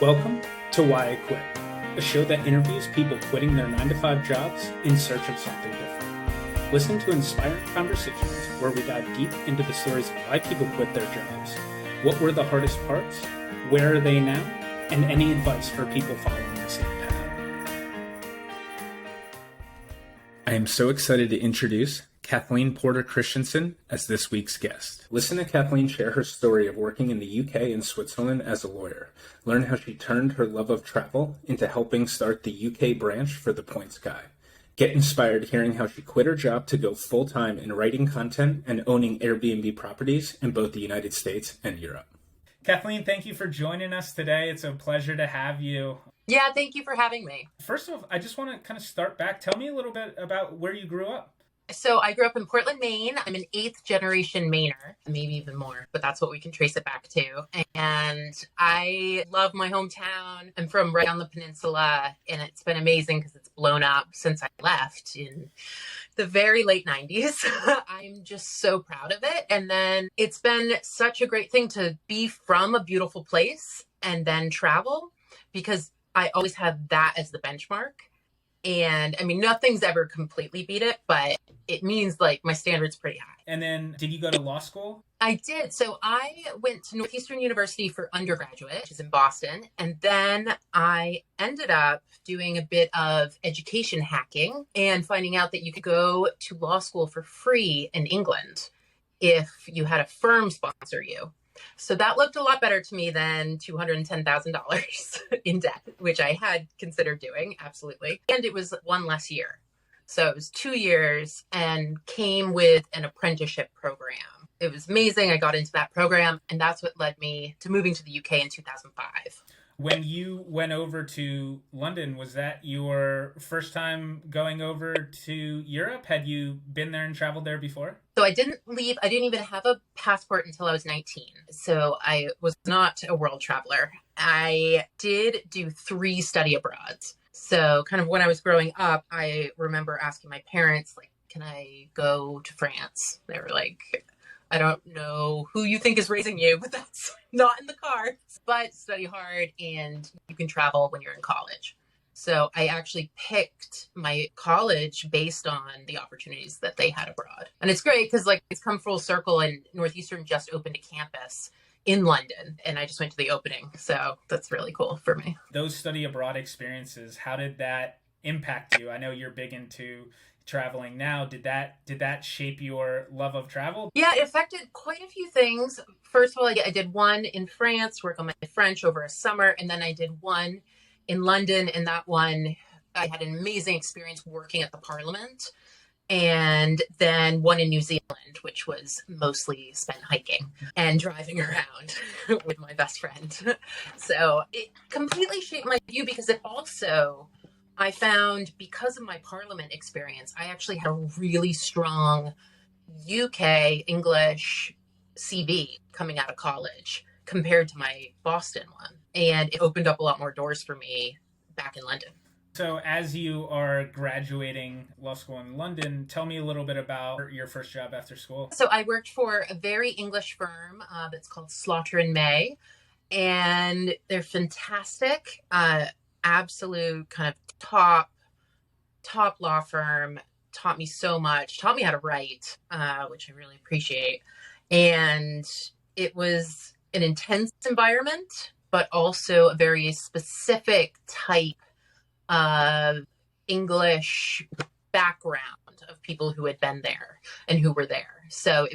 Welcome to Why I Quit, a show that interviews people quitting their 9-to-5 jobs in search of something different. Listen to inspiring conversations where we dive deep into the stories of why people quit their jobs, what were the hardest parts, where are they now, and any advice for people following the same path. I am so excited to introduce Kathleen Porter Kristiansen as this week's guest. Listen to Kathleen share her story of working in the UK and Switzerland as a lawyer. Learn how she turned her love of travel into helping start the UK branch for The Points Guy. Get inspired hearing how she quit her job to go full-time in writing content and owning Airbnb properties in both the United States and Europe. Kathleen, thank you for joining us today. It's a pleasure to have you. Yeah, thank you for having me. First of all, I just want to kind of start back. Tell me a little bit about where you grew up. So I grew up in Portland, Maine. I'm an 8th generation Mainer, maybe even more, but that's what we can trace it back to. And I love my hometown. I'm from right on the peninsula, and it's been amazing because it's blown up since I left in the very late 90s. I'm just so proud of it. And then it's been such a great thing to be from a beautiful place and then travel, because I always have that as the benchmark. And I mean, nothing's ever completely beat it, but it means like my standard's pretty high. And then did you go to law school? I did. So I went to Northeastern University for undergraduate, which is in Boston. And then I ended up doing a bit of education hacking and finding out that you could go to law school for free in England if you had a firm sponsor you. So that looked a lot better to me than $210,000 in debt, which I had considered doing, absolutely. And it was one less year. So it was 2 years and came with an apprenticeship program. It was amazing. I got into that program, and that's what led me to moving to the UK in 2005. When you went over to London, was that your first time going over to Europe? Had you been there and traveled there before? So I didn't leave. I didn't even have a passport until I was 19. So I was not a world traveler. I did do 3 study abroads. So kind of when I was growing up, I remember asking my parents, like, can I go to France? They were like, I don't know who you think is raising you, but that's not in the cards. But study hard and you can travel when you're in college. So I actually picked my college based on the opportunities that they had abroad. And it's great because like it's come full circle, and Northeastern just opened a campus in London, and I just went to the opening. So that's really cool for me. Those study abroad experiences, how did that impact you? I know you're big into traveling now. Did that shape your love of travel? Yeah, it affected quite a few things. First of all, I did one in France, work on my French over a summer, and then I did one in London, and that one I had an amazing experience working at the Parliament, and then one in New Zealand, which was mostly spent hiking and driving around with my best friend. So it completely shaped my view, because it also, I found, because of my Parliament experience, I actually had a really strong UK English CV coming out of college compared to my Boston one. And it opened up a lot more doors for me back in London. So as you are graduating law school in London, tell me a little bit about your first job after school. So I worked for a very English firm that's called Slaughter and May, and they're fantastic, absolute kind of top law firm. Taught me so much, taught me how to write, which I really appreciate. And it was an intense environment, but also a very specific type of English background of people who had been there and who were there. So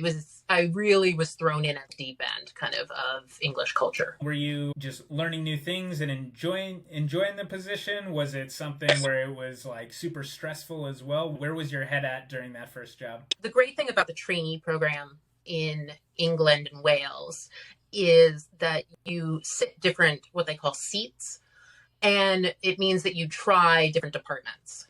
I really was thrown in at the deep end kind of English culture. Were you just learning new things and enjoying the position? Was it something where it was like super stressful as well? Where was your head at during that first job? The great thing about the trainee program in England and Wales is that you sit different, what they call seats. And it means that you try different departments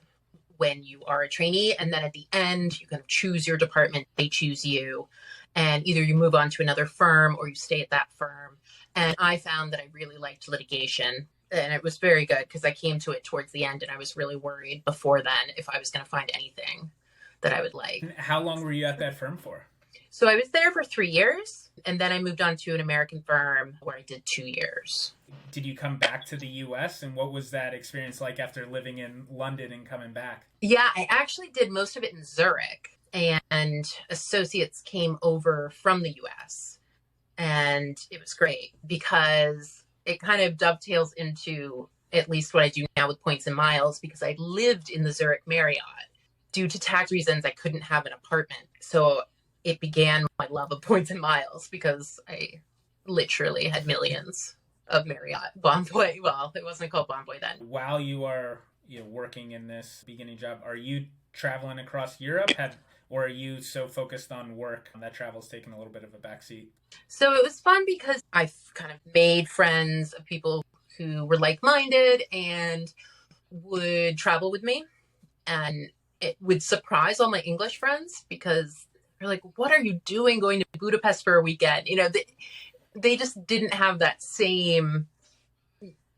when you are a trainee. And then at the end, you kind of choose your department. They choose you. And either you move on to another firm or you stay at that firm. And I found that I really liked litigation. And it was very good because I came to it towards the end, and I was really worried before then if I was going to find anything that I would like. How long were you at that firm for? So I was there for 3 years, and then I moved on to an American firm where I did 2 years. Did you come back to the US, and what was that experience like after living in London and coming back? Yeah, I actually did most of it in Zurich, and associates came over from the US. And it was great because it kind of dovetails into at least what I do now with points and miles, because I lived in the Zurich Marriott. Due to tax reasons, I couldn't have an apartment. So it began my love of points and miles because I literally had millions of Marriott Bonvoy. Well, it wasn't called Bonvoy then. While you are working in this beginning job, are you traveling across Europe? Or are you so focused on work that travel's taken a little bit of a backseat? So it was fun because I kind of made friends of people who were like-minded and would travel with me. And it would surprise all my English friends because they're like, what are you doing going to Budapest for a weekend? They just didn't have that same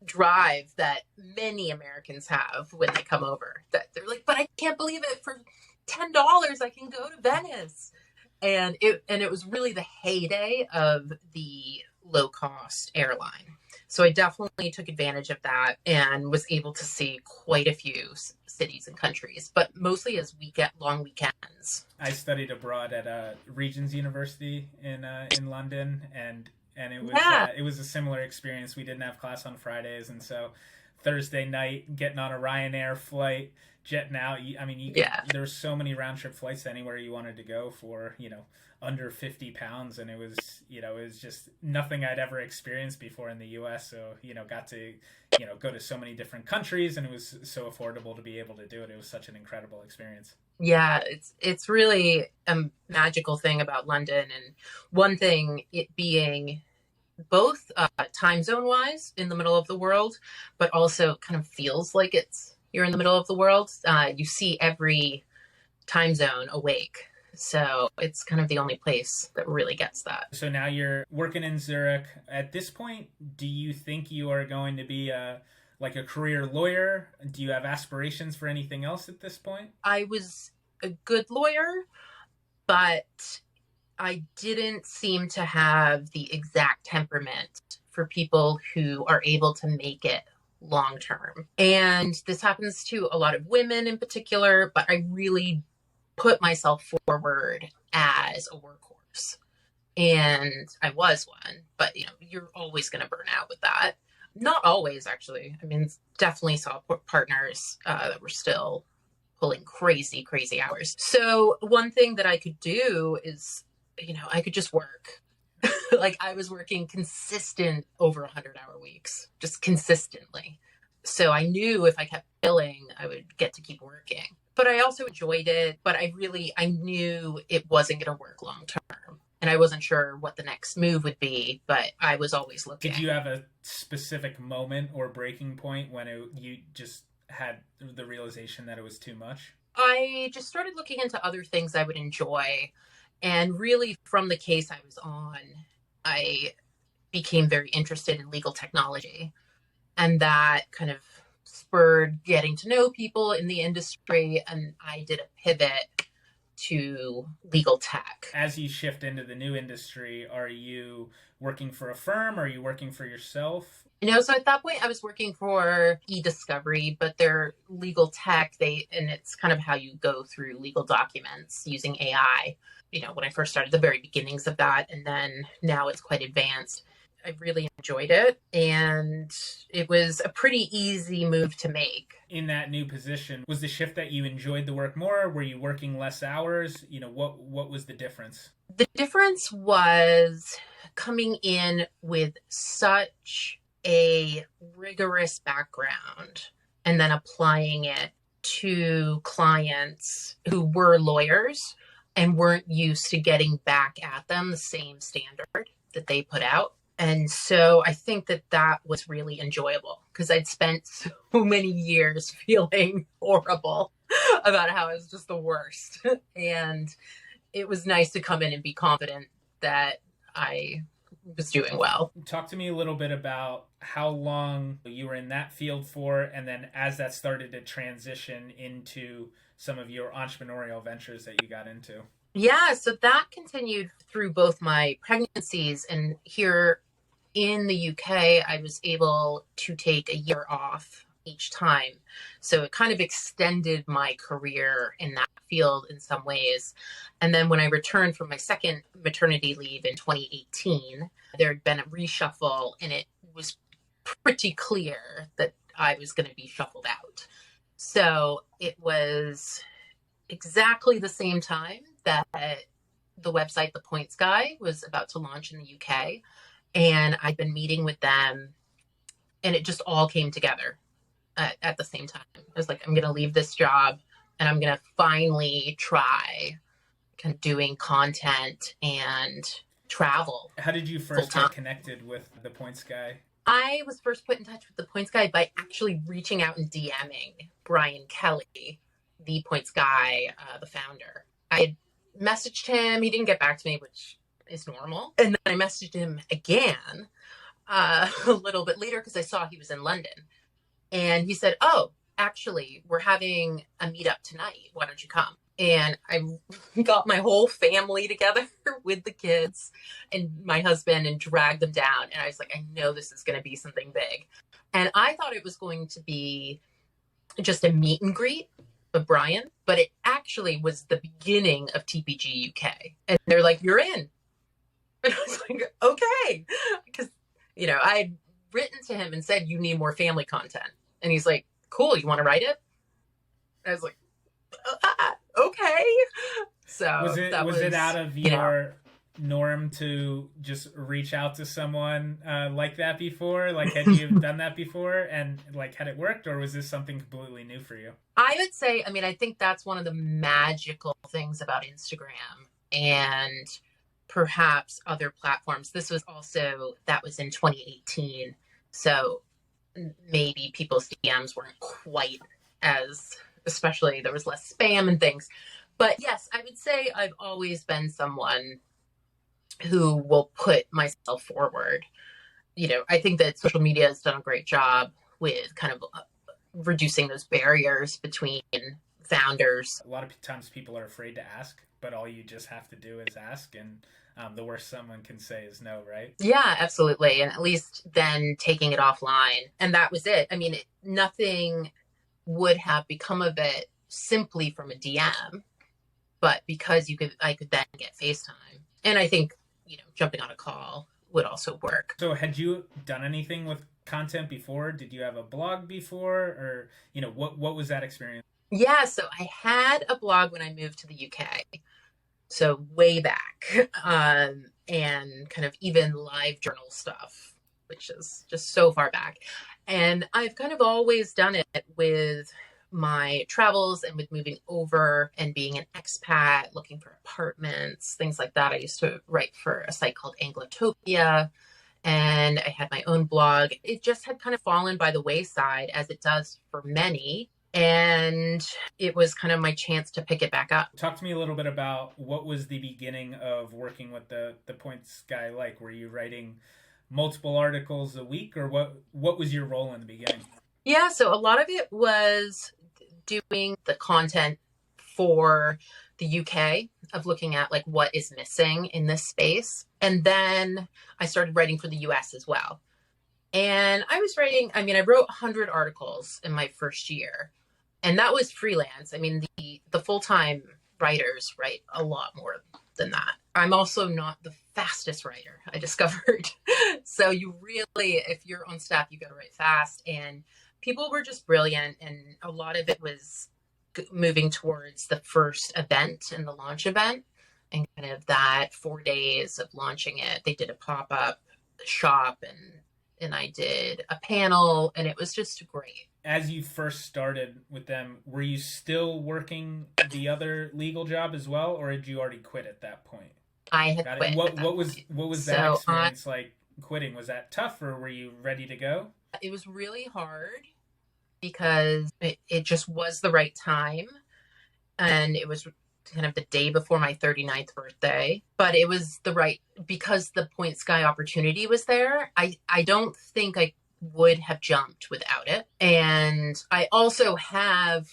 drive that many Americans have when they come over. That they're like, but I can't believe it, for $10 I can go to Venice. And it was really the heyday of the low-cost airline. So I definitely took advantage of that and was able to see quite a few cities and countries, but mostly as long weekends. I studied abroad at Regent's University in London, and it was a similar experience. We didn't have class on Fridays, and so Thursday night, getting on a Ryanair flight, jetting out. There were so many round trip flights to anywhere you wanted to go for under 50 pounds, and it was just nothing I'd ever experienced before in the US. So got to go to so many different countries, and it was so affordable to be able to do it. It was such an incredible experience. Yeah, it's really a magical thing about London, and one thing, it being both time zone wise in the middle of the world, but also kind of feels like you're in the middle of the world. You see every time zone awake. So it's kind of the only place that really gets that. So now you're working in Zurich. At this point, do you think you are going to be a career lawyer? Do you have aspirations for anything else at this point? I was a good lawyer, but I didn't seem to have the exact temperament for people who are able to make it long term. And this happens to a lot of women in particular, but I really put myself forward as a workhorse. And I was one, but you're always going to burn out with that. Not always, actually. I mean, definitely saw partners that were still pulling crazy, crazy hours. So one thing that I could do is, I could just work. Like I was working consistent over 100-hour weeks, just consistently. So I knew if I kept billing, I would get to keep working. But I also enjoyed it, but I knew it wasn't going to work long term. And I wasn't sure what the next move would be, but I was always looking. Did you have a specific moment or breaking point when you just had the realization that it was too much? I just started looking into other things I would enjoy. And really, from the case I was on, I became very interested in legal technology. And that kind of spurred getting to know people in the industry. And I did a pivot to legal tech. As you shift into the new industry, are you working for a firm? Or are you working for yourself? So at that point I was working for eDiscovery, but they're legal tech. And it's kind of how you go through legal documents using AI. When I first started, the very beginnings of that, and then now it's quite advanced. I really enjoyed it, and it was a pretty easy move to make. In that new position, was the shift that you enjoyed the work more? Were you working less hours? What was the difference? The difference was coming in with such a rigorous background and then applying it to clients who were lawyers and weren't used to getting back at them the same standard that they put out. And so I think that was really enjoyable because I'd spent so many years feeling horrible about how I was just the worst. And it was nice to come in and be confident that I was doing well. Talk to me a little bit about how long you were in that field for, and then as that started to transition into some of your entrepreneurial ventures that you got into. Yeah, so that continued through both my pregnancies, and here in the UK, I was able to take a year off each time. So it kind of extended my career in that field in some ways. And then when I returned from my second maternity leave in 2018, there had been a reshuffle, and it was pretty clear that I was going to be shuffled out. So it was exactly the same time that the website The Points Guy was about to launch in the UK. And I'd been meeting with them, and it just all came together at the same time. I was like, I'm going to leave this job and I'm going to finally try kind of doing content and travel How did you full first time. get connected with the Points Guy? I was first put in touch with the Points Guy by actually reaching out and DMing Brian Kelly, the Points Guy, the founder. I had messaged him. He didn't get back to me, which is normal. And then I messaged him again a little bit later because I saw he was in London. And he said, "Oh, actually, we're having a meetup tonight. Why don't you come?" And I got my whole family together with the kids and my husband and dragged them down. And I was like, I know this is going to be something big. And I thought it was going to be just a meet and greet of Brian, but it actually was the beginning of TPG UK. And they're like, "You're in." And I was like, okay. Because, I had written to him and said, "You need more family content." And he's like, "Cool, you want to write it?" I was like, okay. So Was it that was it out of you know, your norm to just reach out to someone like that before? Like, had you done that before, and like, had it worked, or was this something completely new for you? I would say, I think that's one of the magical things about Instagram and perhaps other platforms. That was in 2018. So maybe people's DMs weren't quite as, especially there was less spam and things. But yes, I would say I've always been someone who will put myself forward. I think that social media has done a great job with kind of reducing those barriers between founders. A lot of times people are afraid to ask, but all you just have to do is ask, and the worst someone can say is no, right? Yeah, absolutely. And at least then taking it offline. And that was it. Nothing would have become of it simply from a DM, but because I could then get FaceTime. And I think, jumping on a call would also work. So, had you done anything with content before? Did you have a blog before, or what was that experience? Yeah, so I had a blog when I moved to the UK. So way back, and kind of even live journal stuff, which is just so far back. And I've kind of always done it with my travels and with moving over and being an expat, looking for apartments, things like that. I used to write for a site called Anglotopia, and I had my own blog. It just had kind of fallen by the wayside, as it does for many. And it was kind of my chance to pick it back up. Talk to me a little bit about what was the beginning of working with the Points Guy like? Were you writing multiple articles a week, or what was your role in the beginning? Yeah, so a lot of it was doing the content for the UK, of looking at like what is missing in this space. And then I started writing for the US as well. And I was writing, I wrote 100 articles in my first year. And that was freelance. The full-time writers write a lot more than that. I'm also not the fastest writer, I discovered. So you really, if you're on staff, you got to write fast. And people were just brilliant. And a lot of it was moving towards the first event and the launch event. And kind of that 4 days of launching it, they did a pop-up shop, and I did a panel, and it was just great. As you first started with them, were you still working the other legal job as well, or had you already quit at that point? I had Got it. quit. What was that So experience like? Quitting, was that tough, or were you ready to go? it was really hard because it just was the right time, and it was kind of the day before my 39th birthday, but it was because the Point Sky opportunity was there. I don't think I would have jumped without it. And I also have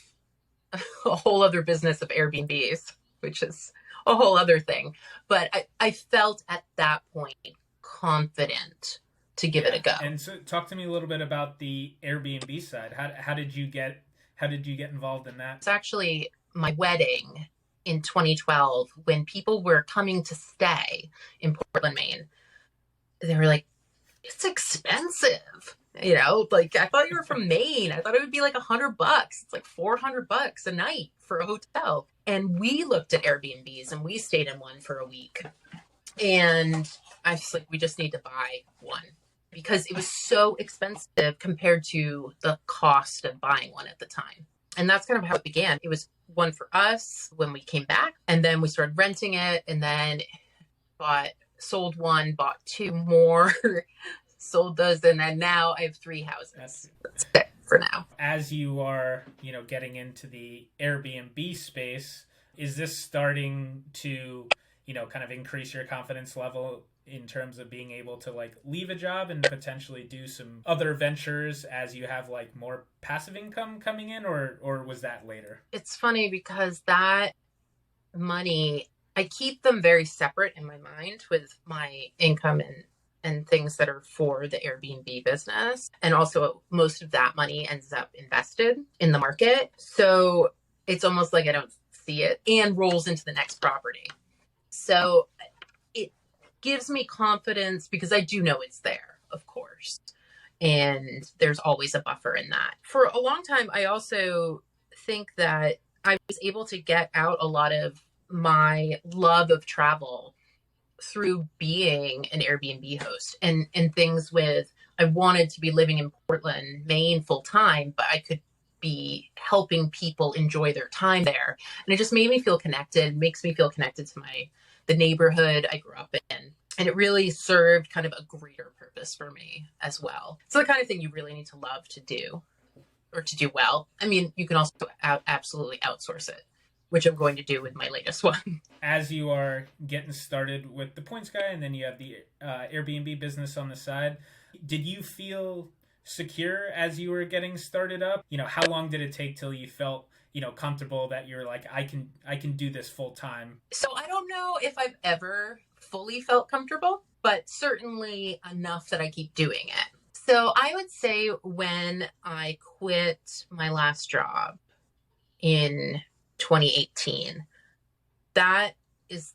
a whole other business of Airbnbs, which is a whole other thing. But I felt at that point confident to give it a go. And so talk to me a little bit about the Airbnb side. How did you get involved in that? It's actually my wedding in 2012 when people were coming to stay in Portland, Maine. They were like, it's expensive. Like I thought you were from Maine. I thought it would be like $100. It's like $400 a night for a hotel. And we looked at Airbnbs and we stayed in one for a week. And I was like, we just need to buy one because it was so expensive compared to the cost of buying one at the time. And that's kind of how it began. It was one for us when we came back, and then we started renting it, and then sold one, bought two more, sold those, and then now I have 3 houses. That's it for now. As you are, getting into the Airbnb space, is this starting to, kind of increase your confidence level in terms of being able to like leave a job and potentially do some other ventures as you have like more passive income coming in, or was that later? It's funny because that money, I keep them very separate in my mind with my income and things that are for the Airbnb business. And also most of that money ends up invested in the market. So it's almost like I don't see it and rolls into the next property. So it gives me confidence because I do know it's there, of course. And there's always a buffer in that. For a long time, I also think that I was able to get out a lot of my love of travel through being an Airbnb host and things with, I wanted to be living in Portland, Maine full time, but I could be helping people enjoy their time there. And it just made me feel connected, makes me feel connected to the neighborhood I grew up in. And it really served kind of a greater purpose for me as well. It's the kind of thing you really need to love to do or to do well. I mean, you can also absolutely outsource it, which I'm going to do with my latest one. As you are getting started with the Points Guy and then you have the Airbnb business on the side, did you feel secure as you were getting started up? How long did it take till you felt comfortable that you're like, I can do this full time? So I don't know if I've ever fully felt comfortable, but certainly enough that I keep doing it. So I would say when I quit my last job in 2018, that is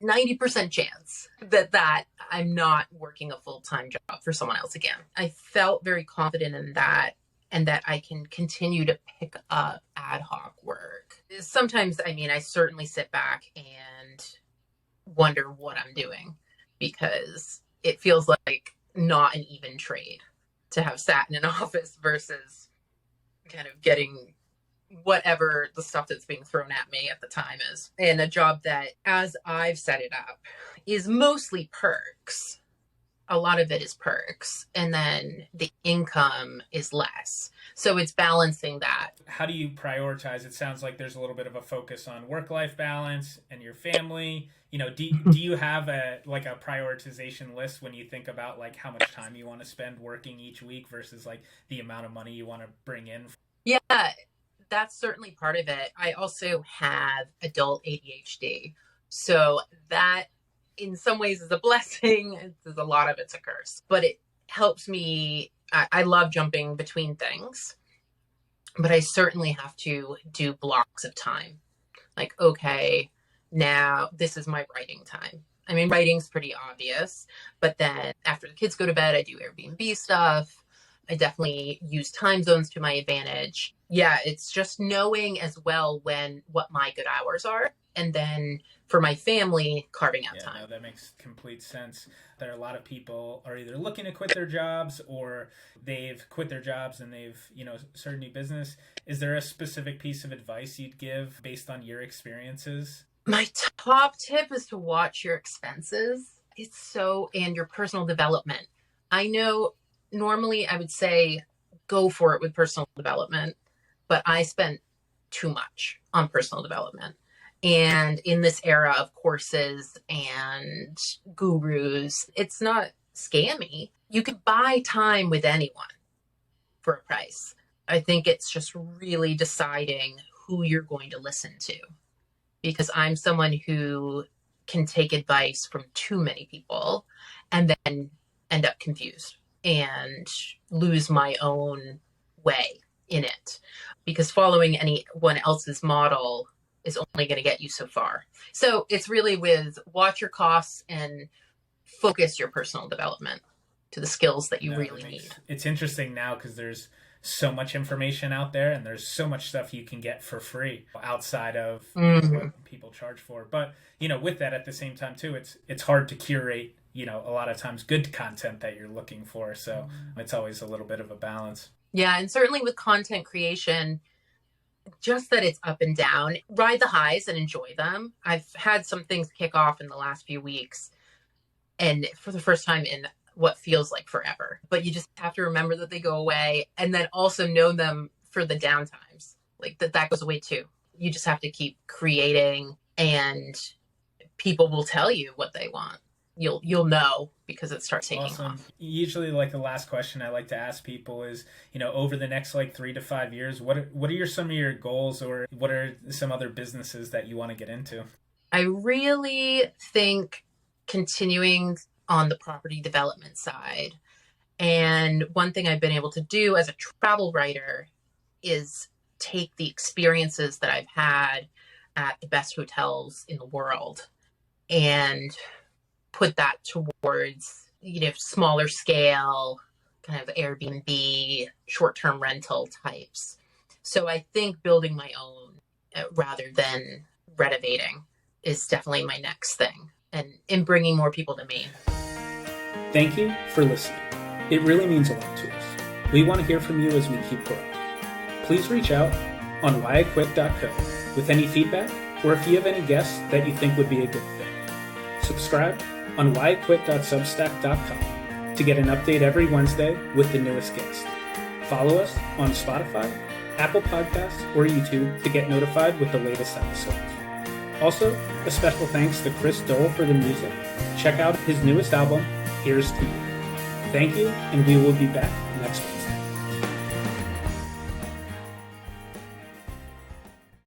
90% chance that I'm not working a full-time job for someone else again. I felt very confident in that and that I can continue to pick up ad hoc work. Sometimes, I certainly sit back and wonder what I'm doing because it feels like not an even trade to have sat in an office versus kind of getting whatever the stuff that's being thrown at me at the time is. And a job that, as I've set it up, is mostly perks. A lot of it is perks. And then the income is less. So it's balancing that. How do you prioritize? It sounds like there's a little bit of a focus on work-life balance and your family. Do you have a prioritization list when you think about like how much time you want to spend working each week versus like the amount of money you want to bring in? Yeah, that's certainly part of it. I also have adult ADHD. So that in some ways is a blessing. There's a lot of it's a curse, but it helps me. I love jumping between things, but I certainly have to do blocks of time. Like, okay, now this is my writing time. Writing's pretty obvious, but then after the kids go to bed, I do Airbnb stuff. I definitely use time zones to my advantage. Yeah, it's just knowing as well what my good hours are. And then for my family, carving out time. No, that makes complete sense. There are a lot of people are either looking to quit their jobs or they've quit their jobs and they've, started a new business. Is there a specific piece of advice you'd give based on your experiences? My top tip is to watch your expenses. And your personal development. I know normally I would say go for it with personal development, but I spent too much on personal development. And in this era of courses and gurus, it's not scammy. You can buy time with anyone for a price. I think it's just really deciding who you're going to listen to, because I'm someone who can take advice from too many people and then end up confused and lose my own way in it, because following anyone else's model is only going to get you so far. So it's really with watch your costs and focus your personal development to the skills that you really need. It's interesting now because there's so much information out there and there's so much stuff you can get for free outside of what people charge for. But, with that at the same time too, it's hard to curate, a lot of times good content that you're looking for. So it's always a little bit of a balance. Yeah. And certainly with content creation, just that it's up and down, ride the highs and enjoy them. I've had some things kick off in the last few weeks and for the first time in what feels like forever, but you just have to remember that they go away and then also know them for the downtimes, like that goes away too. You just have to keep creating and people will tell you what they want. You'll know because it starts taking off. Usually like the last question I like to ask people is, over the next 3 to 5 years, what are some of your goals, or what are some other businesses that you want to get into? I really think continuing on the property development side. And one thing I've been able to do as a travel writer is take the experiences that I've had at the best hotels in the world and put that towards, smaller scale, kind of Airbnb, short-term rental types. So I think building my own rather than renovating is definitely my next thing, and in bringing more people to Maine. Thank you for listening. It really means a lot to us. We want to hear from you as we keep growing. Please reach out on whyiquit.co with any feedback, or if you have any guests that you think would be a good fit. Subscribe on whyiquit.substack.com to get an update every Wednesday with the newest guest. Follow us on Spotify, Apple Podcasts, or YouTube to get notified with the latest episodes. Also, a special thanks to Chris Dole for the music. Check out his newest album, Here's to You. Thank you, and we will be back